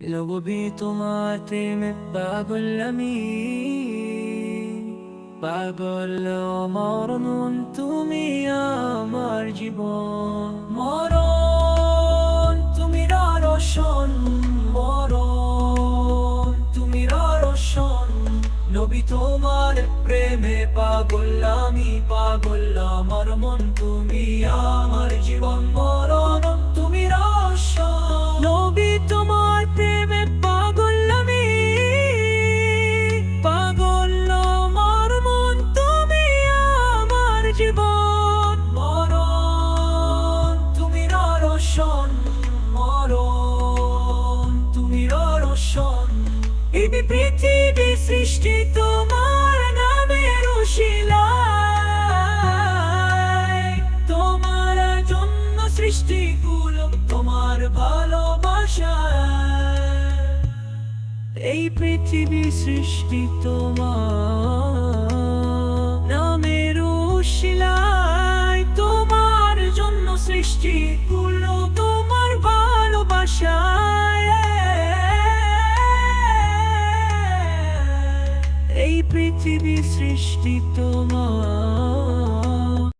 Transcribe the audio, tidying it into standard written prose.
নবী তোমার প্রেমে পাগল আমি, পাগল আমার মন, তুমি আমার জীবন। মরণ তুমি রোশন, মরণ তুমি রোশন। নবী তোমার প্রেমে পাগল আমি, পাগল আমার মন, তুমি আমার জীবন। মরণ তুমি রোশন, নবী তোমার প্রেমে পাগল আমি, পাগল আমার মন, তুমি আমার জীবন। মরণ তুমি রোশন, মরণ তুমি রোশন। এই পৃথিবী সৃষ্টি তোমার নামের উশিলায়, তোমার জন্য সৃষ্টিগুলো তোমার ভালোবাসায়। এই পৃথিবী সৃষ্টি তোমার নামের উশিলায়, তোমার জন্য সৃষ্টিগুলো তোমার ভালোবাসায়। এই পৃথিবী সৃষ্টি তোমার